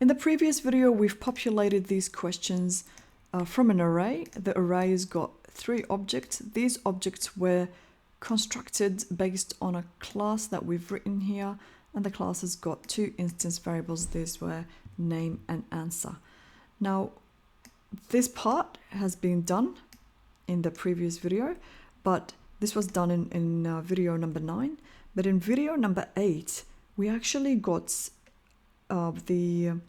In the previous video, we've populated these questions from an array. The array has got 3 objects. These objects were constructed based on a class that we've written here, and the class has got 2 instance variables. These were name and answer. Now, this part has been done in the previous video, but this was done in video number 9. But in video number 8, we actually got the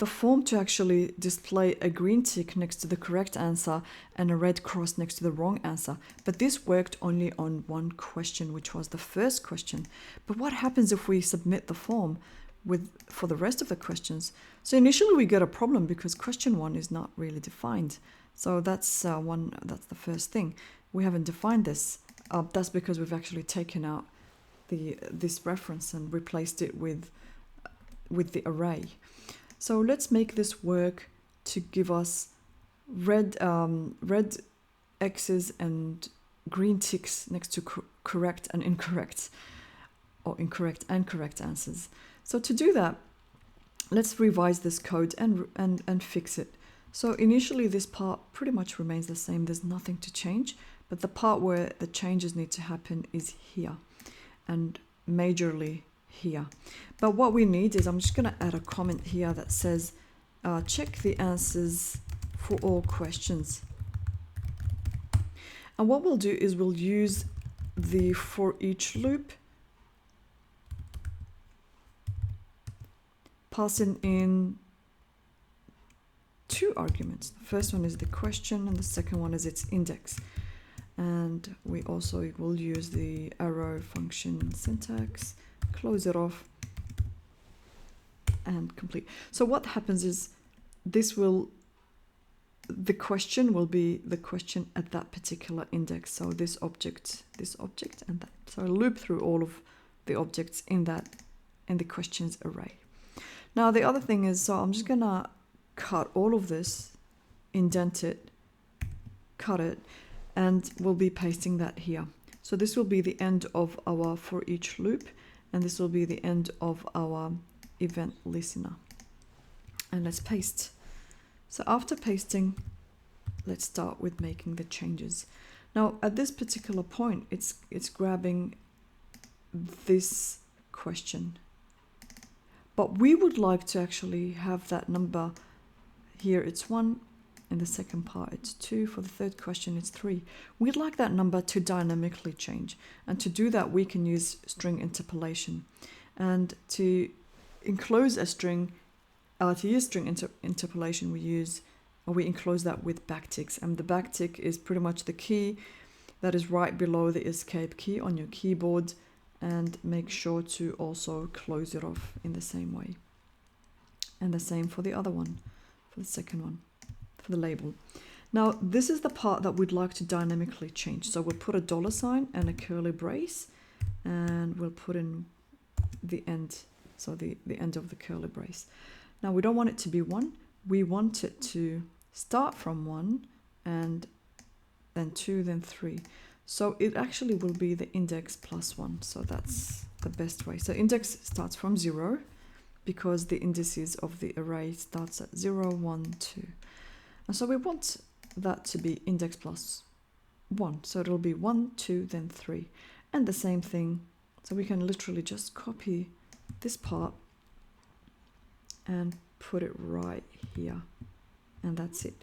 form to actually display a green tick next to the correct answer and a red cross next to the wrong answer. But this worked only on one question, which was the first question. But what happens if we submit the form for the rest of the questions? So initially we get a problem because question 1 is not really defined. So that's the first thing. We haven't defined this. That's because we've actually taken out this reference and replaced it with the array. So let's make this work to give us red X's and green ticks next to correct and incorrect, or incorrect and correct answers. So to do that, let's revise this code and fix it. So initially this part pretty much remains the same. There's nothing to change, but the part where the changes need to happen is here, and majorly here. But what we need is, I'm just going to add a comment here that says check the answers for all questions. And what we'll do is we'll use the for each loop, passing in 2 arguments. The first one is the question and the second one is its index. And we also will use the arrow function syntax, close it off and complete. So what happens is the question will be the question at that particular index. So this object, and that. So I loop through all of the objects in the questions array. Now the other thing is, so I'm just gonna cut all of this, indent it, cut it, and we'll be pasting that here. So this will be the end of our for each loop, and this will be the end of our event listener. And let's paste. So after pasting, let's start with making the changes. Now at this particular point, it's grabbing this question, but we would like to actually have that number here. It's 1. In the second part, it's 2. For the third question, it's 3. We'd like that number to dynamically change. And to do that, we can use string interpolation. And to enclose a string, to use string interpolation, we enclose that with backticks. And the backtick is pretty much the key that is right below the escape key on your keyboard. And make sure to also close it off in the same way. And the same for the other one, for the second one. The label. Now this is the part that we'd like to dynamically change. So we'll put a $sign and a curly brace, and we'll put in the end, so the end of the curly brace. Now we don't want it to be 1. We want it to start from 1 and then 2, then 3. So it actually will be the index plus 1. So that's the best way. So index starts from 0 because the indices of the array starts at 0, 1, 2. And so we want that to be index plus 1. So it'll be 1, 2, then 3. And the same thing. So we can literally just copy this part and put it right here. And that's it.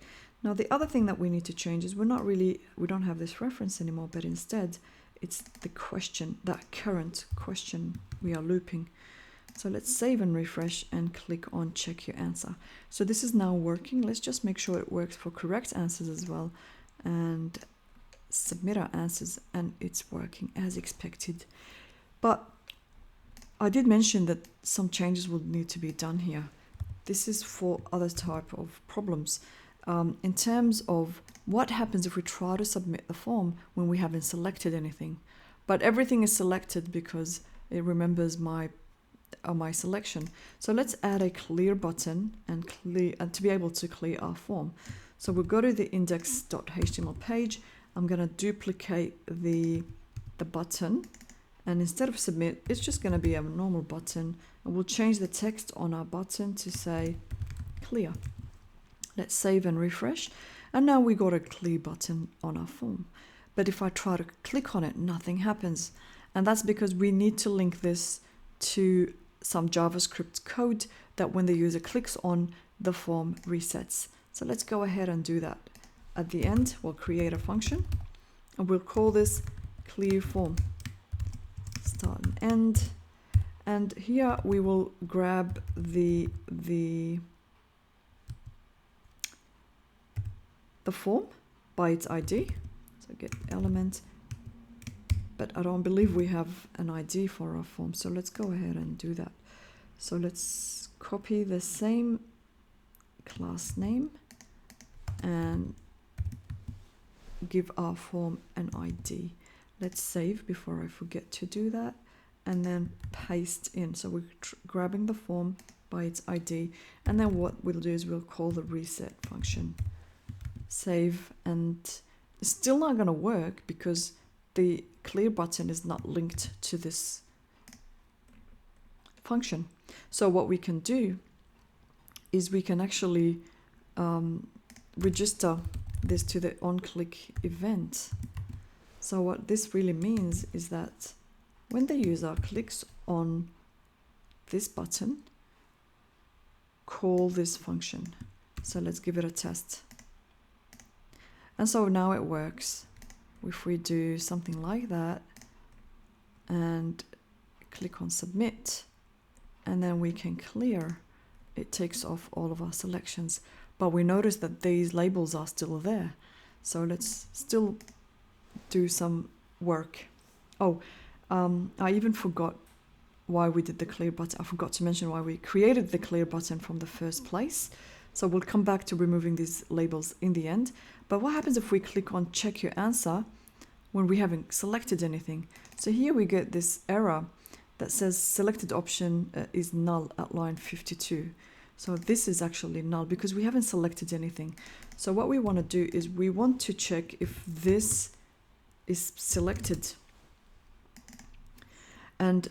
Now the other thing that we need to change is we don't have this reference anymore, but instead it's the question, that current question we are looping. So let's save and refresh and click on check your answer. So this is now working. Let's just make sure it works for correct answers as well and submit our answers, and it's working as expected. But I did mention that some changes will need to be done here. This is for other type of problems. In terms of what happens if we try to submit the form when we haven't selected anything, but everything is selected because it remembers my selection. So let's add a clear button and to be able to clear our form. So we'll go to the index.html page. I'm going to duplicate the button And instead of submit, it's just going to be a normal button. And we'll change the text on our button to say clear. Let's save and refresh. And now we got a clear button on our form. But if I try to click on it, nothing happens. And that's because we need to link this to some JavaScript code that when the user clicks on, the form resets. So let's go ahead and do that. At the end, we'll create a function and we'll call this clear form. Start and end. And here we will grab the form by its ID. So get element, but I don't believe we have an ID for our form. So let's go ahead and do that. So let's copy the same class name and give our form an ID. Let's save before I forget to do that, and then paste in. So we're grabbing the form by its ID, and then what we'll do is we'll call the reset function. Save, and it's still not going to work because the clear button is not linked to this function. So what we can do is we can actually register this to the onClick event. So what this really means is that when the user clicks on this button, call this function. So let's give it a test. And so now it works. If we do something like that and click on submit, and then we can clear, it takes off all of our selections. But we notice that these labels are still there. So let's still do some work. Oh, I even forgot why we did the clear button. I forgot to mention why we created the clear button from the first place. So we'll come back to removing these labels in the end. But what happens if we click on check your answer when we haven't selected anything? So here we get this error that says selected option is null at line 52. So this is actually null because we haven't selected anything. So what we want to do is we want to check if this is selected. And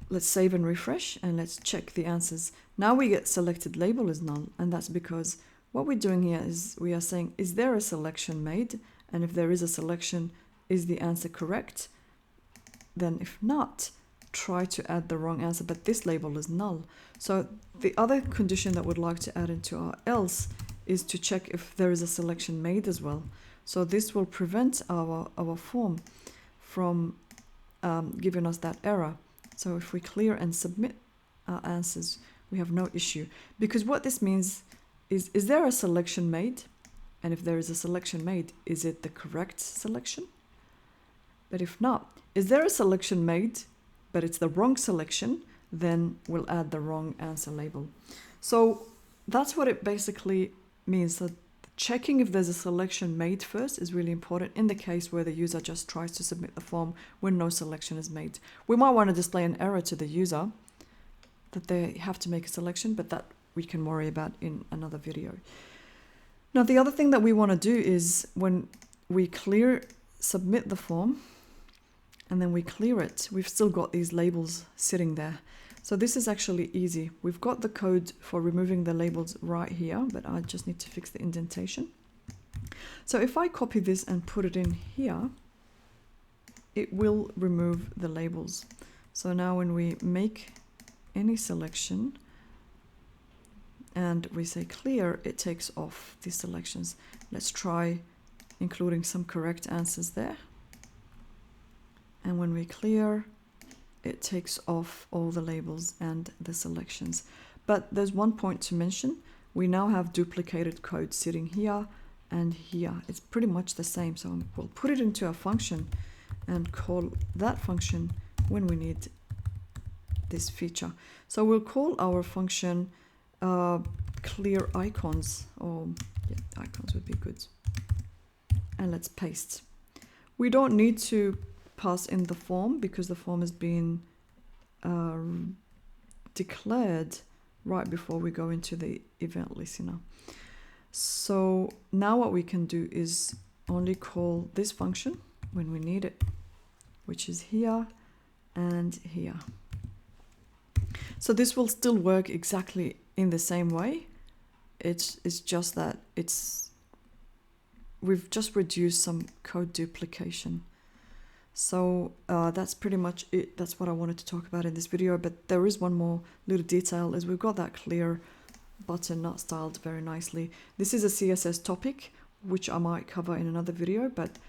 let's save and refresh and let's check the answers. Now we get selected label is null, and that's because what we're doing here is we are saying, is there a selection made? And if there is a selection, is the answer correct? Then if not, try to add the wrong answer, but this label is null. So the other condition that we'd like to add into our else is to check if there is a selection made as well. So this will prevent our form from giving us that error. So if we clear and submit our answers, we have no issue. Because what this means is there a selection made? And if there is a selection made, is it the correct selection? But if not, is there a selection made, but it's the wrong selection, then we'll add the wrong answer label. So that's what it basically means. So checking if there's a selection made first is really important in the case where the user just tries to submit the form when no selection is made. We might want to display an error to the user that they have to make a selection, but that we can worry about in another video. Now, the other thing that we want to do is when we submit the form, and then we clear it, we've still got these labels sitting there. So this is actually easy. We've got the code for removing the labels right here, but I just need to fix the indentation. So if I copy this and put it in here, it will remove the labels. So now when we make any selection and we say clear, it takes off these selections. Let's try including some correct answers there. And when we clear, it takes off all the labels and the selections. But there's one point to mention. We now have duplicated code sitting here and here. It's pretty much the same. So we'll put it into a function and call that function when we need this feature. So we'll call our function clear icons, or yeah, icons would be good. And let's paste. We don't need to pass in the form because the form has been declared right before we go into the event listener. So now what we can do is only call this function when we need it, which is here, and here. So this will still work exactly in the same way. It's just that we've just reduced some code duplication. So that's pretty much it. That's what I wanted to talk about in this video, but there is one more little detail, is we've got that clear button not styled very nicely. This is a CSS topic, which I might cover in another video, but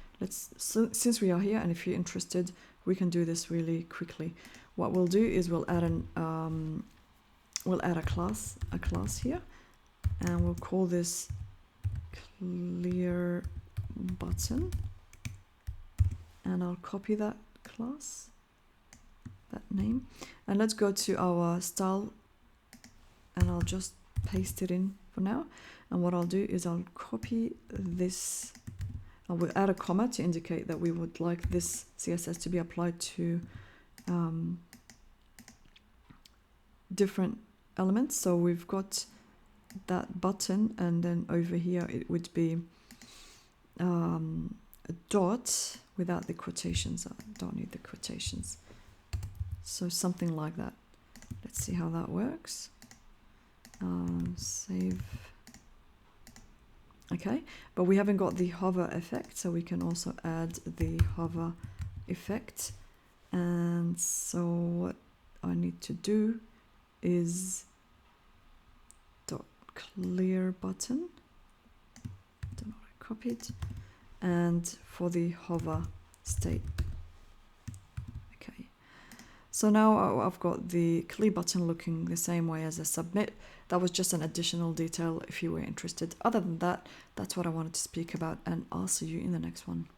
since we are here, and if you're interested, we can do this really quickly. What we'll do is we'll add a class here, and we'll call this clear button, and I'll copy that class, that name, and let's go to our style, and I'll just paste it in for now. And what I'll do is I'll copy this, I will add a comma to indicate that we would like this CSS to be applied to different elements. So we've got that button, and then over here it would be a dot without the quotations. I don't need the quotations. So something like that. Let's see how that works. Save. Okay, but we haven't got the hover effect, so we can also add the hover effect. And so what I need to do is dot clear button. Don't know what I copied. And for the hover state. Okay, so now I've got the clear button looking the same way as a submit. That was just an additional detail if you were interested. Other than that, that's what I wanted to speak about, and I'll see you in the next one.